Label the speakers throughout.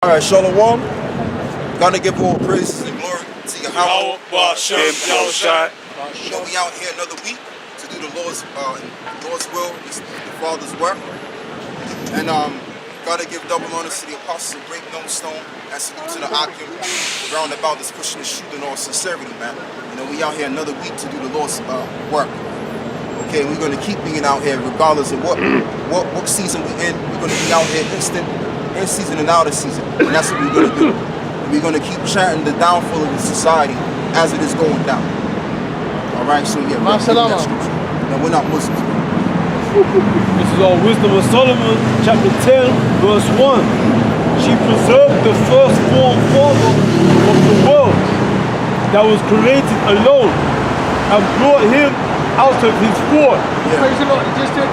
Speaker 1: All right, Shalom. Gonna give all praises and glory to Yahweh. You know, we out here another week to do the Lord's will, the Father's work. And gotta give double honors to the apostles of Great Millstone and salute to the Akim round about that's pushing the shoot in all sincerity, man. You know, we out here another week to do the Lord's work. Okay, we're gonna keep being out here regardless of what season we in. We're gonna be out here in season and out of season, and that's what we're gonna do. We're gonna keep chanting the downfall of the society as it is going down. All right, so yeah, we're not Muslims.
Speaker 2: This is all Wisdom of Solomon, chapter 10, verse 1. She preserved the firstborn father of the world that was created alone and brought him out of his form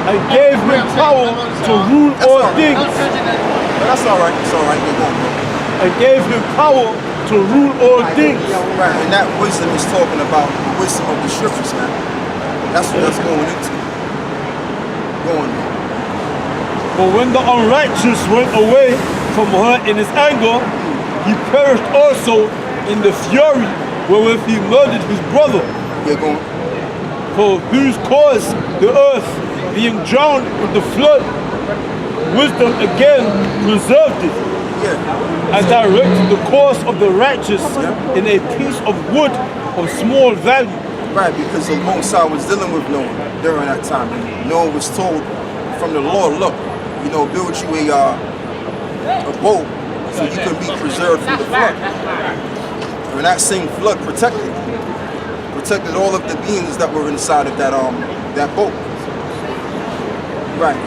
Speaker 2: and gave him power to rule all things.
Speaker 1: That's all right. It's all right. We're going, bro.
Speaker 2: And gave him power to rule all things.
Speaker 1: Right, and that wisdom is talking about the wisdom of the scriptures, man. That's what that's going into. Going on.
Speaker 2: But when the unrighteous went away from her in his anger, he perished also in the fury wherewith he murdered his brother.
Speaker 1: Yeah, going.
Speaker 2: For whose cause the earth, being drowned with the flood, wisdom again preserved it, and directed the course of the righteous in a piece of wood of small value.
Speaker 1: Right, because the Most High was dealing with Noah during that time. Noah was told from the Lord, look, you know, build you a boat so you can be preserved from the flood. And that same flood protected all of the beings that were inside of that boat. Right.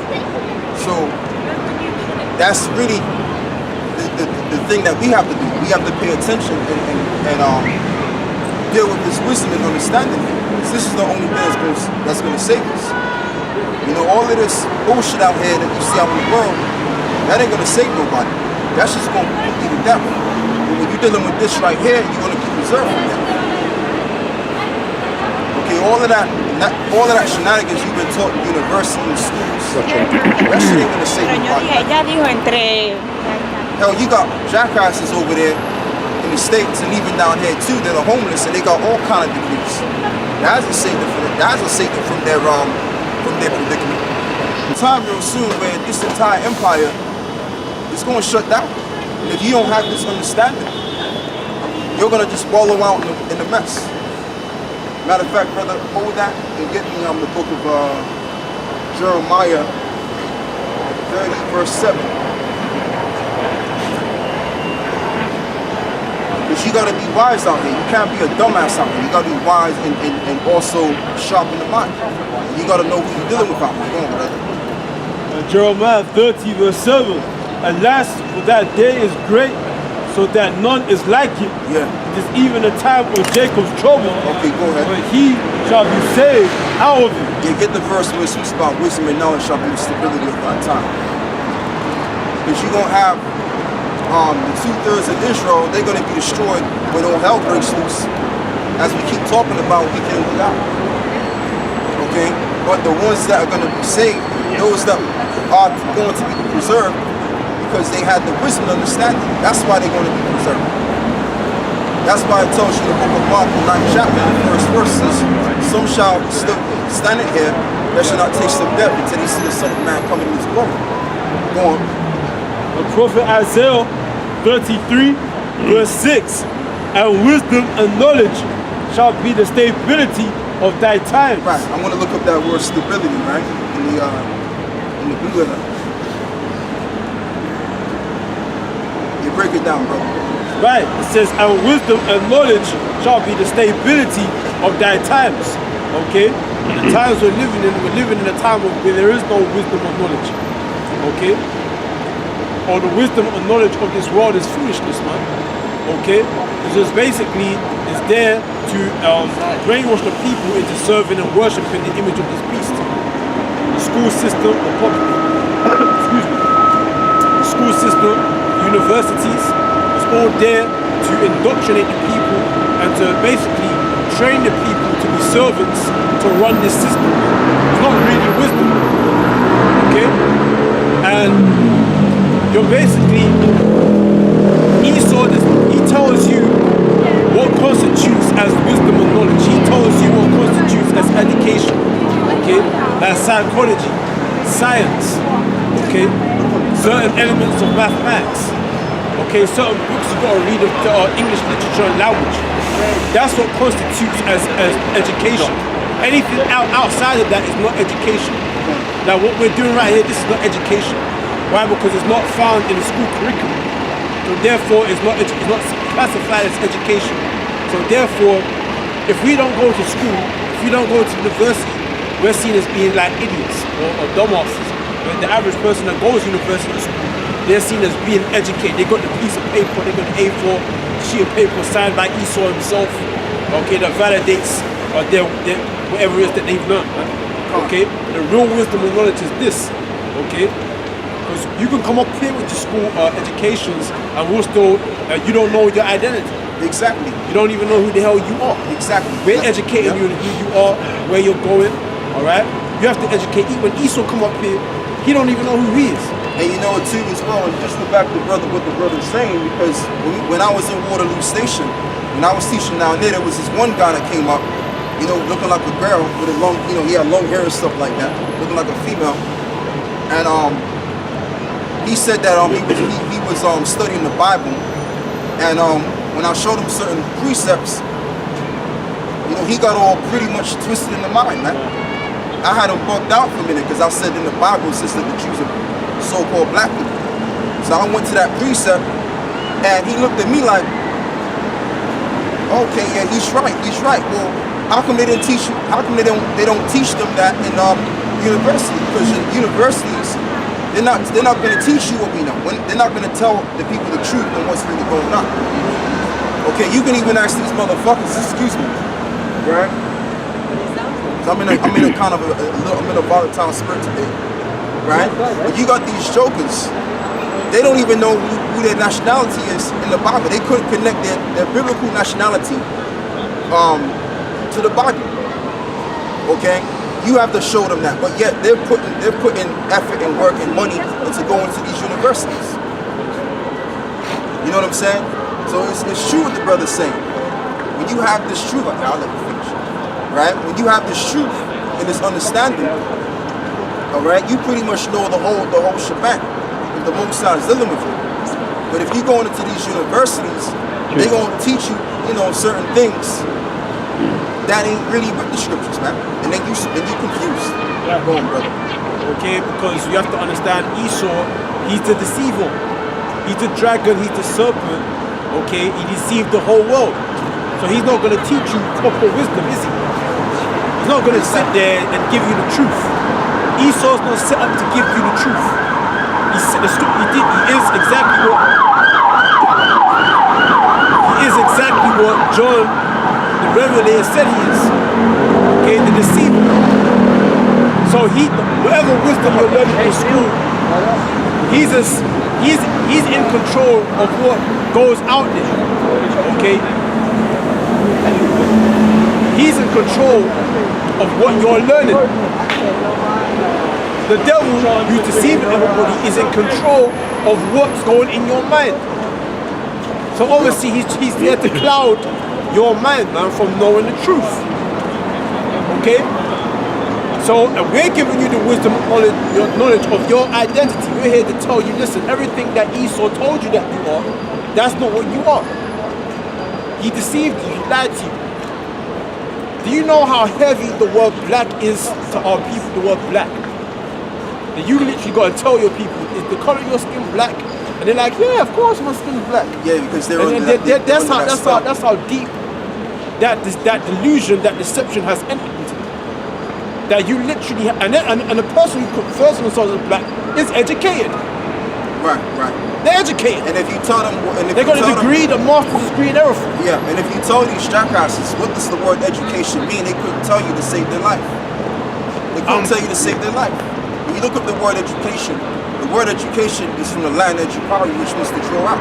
Speaker 1: So that's really the thing that we have to do. We have to pay attention and deal with this wisdom and understanding. This is the only thing that's going to save us. You know, all of this bullshit out here that you see out in the world, that ain't going to save nobody. That's just going to put you to death. But when you're dealing with this right here, you're going to be preserved from that. Okay, all of that shenanigans you've been taught in university and schools, that shit ain't going to save nobody. Hell, you got jackasses over there in the States and even down here too that are homeless and they got all kind of degrees. That hasn't saved them from their predicament. Time real soon where this entire empire is going to shut down. And if you don't have this understanding, you're going to just wallow out in the mess. Matter of fact, brother, hold that and get me the book of Jeremiah 30 verse 7. Because you gotta be wise out here. You can't be a dumbass out here. You gotta be wise and also sharp in the mind. You gotta know who you're dealing with out here. Go on, brother.
Speaker 2: Jeremiah 30 verse 7. Alas, for that day is great, so that none is like it.
Speaker 1: Yeah.
Speaker 2: It is even a time of Jacob's trouble.
Speaker 1: Okay, go ahead.
Speaker 2: But he shall be saved out of it.
Speaker 1: Yeah, get the verse where it speaks about wisdom and knowledge shall be the stability of our time. Because you're gonna have the 2/3 of Israel, they're going to be destroyed when all hell breaks loose. As we keep talking about week in, week out. Okay? But the ones that are going to be saved, those that are going to be preserved, because they had the wisdom and understanding, that's why they're going to be preserved. That's why it tells you in the book of Mark, the 9th chapter, the first verse says, some shall still standing here that shall not taste of death until they see the Son of Man coming in his glory. Go on.
Speaker 2: The prophet Isaiah 33 verse 6, and wisdom and knowledge shall be the stability of thy times.
Speaker 1: Right, I want to look up that word stability, right? In the blue letter. You break it down, bro.
Speaker 2: Right, it says, and wisdom and knowledge shall be the stability of thy times. Okay? The times we're living in a time where there is no wisdom or knowledge. Okay? Or the wisdom and knowledge of this world is foolishness, man. Okay? It's just basically is there to brainwash the people into serving and worshiping the image of this beast. The school system, excuse me. The school system, universities, is all there to indoctrinate the people and to basically train the people to be servants to run this system. It's not really wisdom. Okay? And you're basically psychology, science, okay, certain elements of mathematics, okay, certain books you've got to read of English literature and language. That's what constitutes as education. Anything outside of that is not education. Now what we're doing right here, this is not education. Why? Because it's not found in the school curriculum. So therefore it's not classified as education. So therefore, if we don't go to school, if we don't go to university, we're seen as being like idiots or dumbasses. But the average person that goes to university or school, they're seen as being educated. They got the piece of paper, they got the A4 sheet of paper signed by Esau himself, okay, that validates their whatever it is that they've learned. Okay, the real wisdom and knowledge is this, okay? Because you can come up here with your school educations and we'll still, you don't know your identity.
Speaker 1: Exactly.
Speaker 2: You don't even know who the hell you are.
Speaker 1: Exactly.
Speaker 2: We're educating you on who you are, where you're going, all right? You have to educate. When Esau come up here, he don't even know who he is.
Speaker 1: And you know too as well, and just to back what the brother's saying, because when I was in Waterloo Station, when I was teaching down there was this one guy that came up, you know, looking like a girl with a long, you know, he had long hair and stuff like that, looking like a female. And he said that he was studying the Bible, and when I showed him certain precepts, you know, he got all pretty much twisted in the mind, man. I had him bugged out for a minute because I said in the Bible it says that the Jews are so-called black people. So I went to that precept, and he looked at me like, okay, yeah, he's right. Well, how come they didn't teach you? How come they don't teach them that in university? Because in universities, they're not going to teach you what we know. They're not going to tell the people the truth and what's really going on. Okay, you can even ask these motherfuckers. Excuse me, right? I'm in a kind of I'm in a volatile spirit today, right? But you got these jokers. They don't even know who their nationality is in the Bible. They couldn't connect their biblical nationality to the Bible. Okay, you have to show them that. But yet they're putting effort and work and money into going to these universities. You know what I'm saying? So it's true what the brother's saying. When you have this truth, I'll let you finish. Right? When you have this truth and this understanding, all right, you pretty much know the whole shebang. If the Most High is dealing with you. But if you go into these universities, they're gonna teach you, you know, certain things that ain't really with the scriptures, man. And then you confused.
Speaker 2: Yeah. Go on, brother. Okay, because you have to understand Esau, he's the deceiver. He's the dragon, he's the serpent. Okay, he deceived the whole world. So he's not gonna teach you proper wisdom, is he? He's not going to sit there and give you the truth. Esau's not set up to give you the truth. He is exactly what John the Revelator said he is. Okay, the deceiver. So whatever wisdom you're learning in school, he's in control of what goes out there. Okay. He's in control of what you're learning. The devil, who's deceiving everybody, is in control of what's going in your mind. So obviously he's there to cloud your mind, man, from knowing the truth. Okay? So we're giving you the wisdom, knowledge of your identity. We're here to tell you, listen, everything that Esau told you that you are, that's not what you are. He deceived you, he lied to you. Do you know how heavy the word black is to our people, the word black? That you literally got to tell your people, is the color of your skin black? And they're like, yeah, of course my skin is black.
Speaker 1: Yeah, because
Speaker 2: that's how deep that delusion, that deception has entered into. That you literally, and the person who refers to themselves as black is educated.
Speaker 1: Right.
Speaker 2: They're educated.
Speaker 1: And if you tell them,
Speaker 2: they got a degree, the master's degree, and everything.
Speaker 1: Yeah, and if you tell these jackasses what does the word education mean, they couldn't tell you to save their life. They couldn't tell you to save their life. When you look up the word education is from the Latin educare, which means to draw out.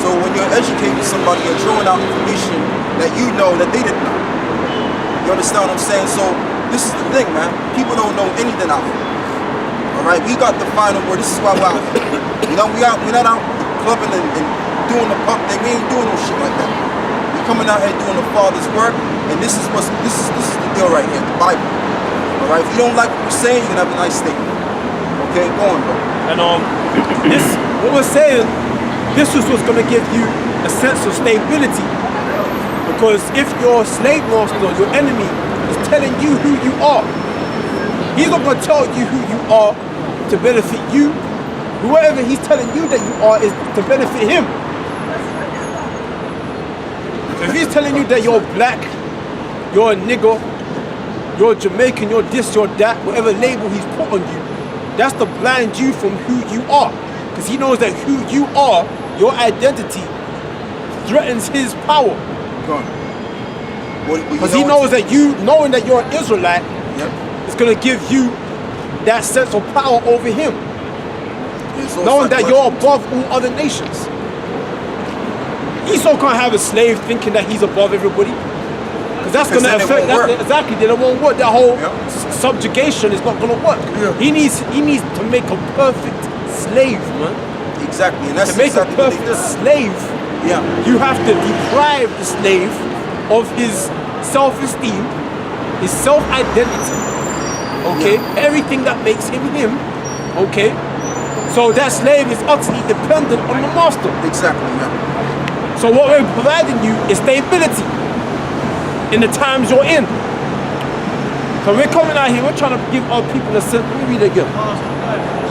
Speaker 1: So when you're educating somebody, you're drawing out information that you know that they didn't know. You understand what I'm saying? So this is the thing, man. People don't know anything out here. All right, we got the final word. This is why we're out here. You know, we're not out clubbing and doing the pump thing. We ain't doing no shit like that. We're coming out here doing the Father's work, and this is the deal right here, the Bible. All right? If you don't like what we're saying, you're gonna have a nice day. Okay, go on, bro.
Speaker 2: And this, what we're saying, this is what's gonna give you a sense of stability. Because if your slave master, your enemy, is telling you who you are, he's not gonna tell you who you are to benefit you. Whoever he's telling you that you are is to benefit him. If he's telling you that you're black, you're a nigger, you're Jamaican, you're this, you're that, whatever label he's put on you, that's to blind you from who you are. Because he knows that who you are, your identity, threatens his power. Because he knows that you, knowing that you're an Israelite, is going to give you that sense of power over him. Knowing that you're above all other nations. Esau can't have a slave thinking that he's above everybody. Because that's going to affect that. Exactly, then it won't work. That whole subjugation is not going to work. He needs to make a perfect slave, man.
Speaker 1: Exactly, and that's
Speaker 2: to make a perfect slave. You have to deprive the slave of his self-esteem, his self-identity. Okay, everything that makes him him. Okay, so that slave is utterly dependent on the master.
Speaker 1: Exactly.
Speaker 2: So what we're providing you is stability in the times you're in. So we're coming out here, we're trying to give our people a sense. Let me read it again.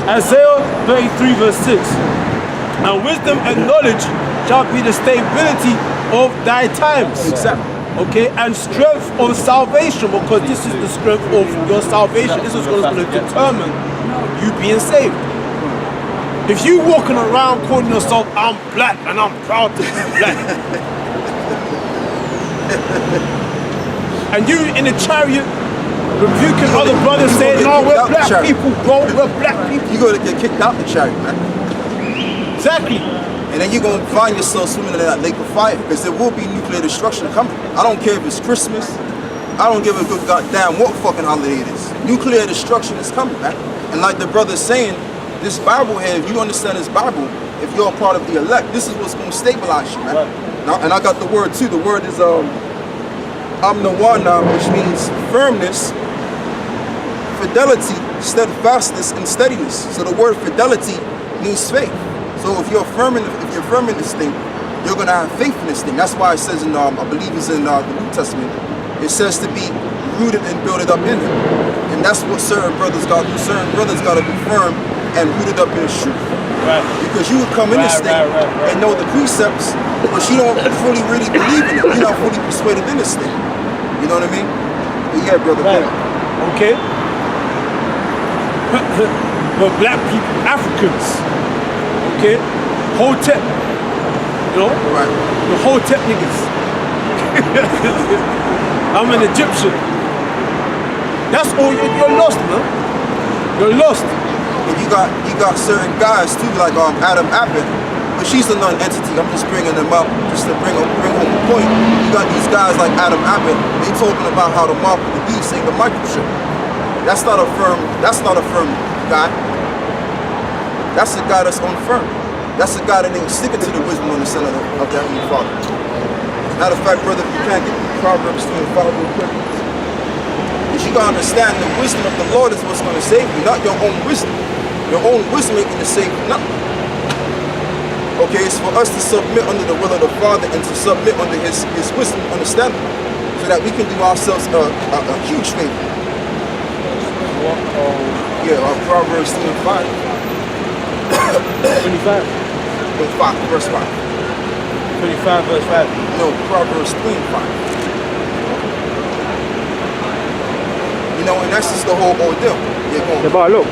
Speaker 2: Isaiah 33 verse 6. And wisdom and knowledge shall be the stability of thy times.
Speaker 1: Exactly.
Speaker 2: Okay, and strength of salvation, because this is the strength of your salvation. This is what's going to determine you being saved. If you walking around calling yourself, I'm black and I'm proud to be black, and you in the chariot rebuking other brothers saying, no, we're black people, bro, we're black people.
Speaker 1: You're going to get kicked out the chariot, man.
Speaker 2: Exactly.
Speaker 1: And then you're going to find yourself swimming in that lake of fire, because there will be nuclear destruction coming. I don't care if it's Christmas. I don't give a good goddamn what fucking holiday it is. Nuclear destruction is coming, man. And like the brother's saying, this Bible here, if you understand this Bible, if you're a part of the elect, this is what's going to stabilize you, man. And I got the word too. The word is amnawana, which means firmness, fidelity, steadfastness, and steadiness. So the word fidelity means faith. So if you're firm in this thing, you're gonna have faith in this thing. That's why it says in I believe it's in the New Testament, it says to be rooted and built up in Him. And that's what certain brothers got to do. Certain brothers got to be firm and rooted up in the truth. Right. Because you would come in this thing and know the precepts, but you don't fully really believe in it. You're not fully persuaded in this thing. You know what I mean? But yeah, brother.
Speaker 2: Right. Okay. But black people, Africans, okay, Hotep, you know, the Hotep niggas. I'm an Egyptian. That's all. You're lost, man. You're lost.
Speaker 1: And you got certain guys too, like Adam Abbott, but she's a non-entity. I'm just bringing them up just to bring home the point. You got these guys like Adam Abbott. They talking about how the mark of the beast ain't the microchip. That's not a firm guy. That's a guy that's unfirm. That's a guy that ain't sticking to the wisdom and understanding of that Heavenly Father. Matter of fact, brother, you can't get Proverbs 25 real quick. Because you gotta understand the wisdom of the Lord is what's gonna save you, not your own wisdom. Your own wisdom ain't gonna save you nothing. Okay, it's for us to submit under the will of the Father and to submit under His wisdom and understanding, so that we can do ourselves a huge favor. Proverbs 25.
Speaker 2: 25?
Speaker 1: 25, verse 5.
Speaker 2: 25 verse 5?
Speaker 1: No, Proverbs 25. You know, and that's just the whole ordeal.
Speaker 3: Yeah, but look,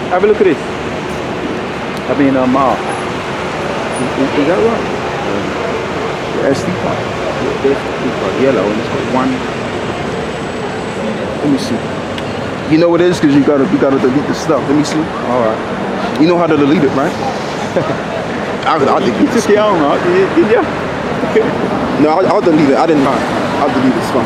Speaker 3: have a look at this. I mean, Mark. Is that right? The SD card. The SD card, yellow, and it's got one. Let me see. You know what it is, because you gotta delete the stuff. Let me see. All right. You know how to delete it, right? I'll delete it. You took it out, right? Did you? No, I'll delete it. I didn't know. I'll delete it. It's fine.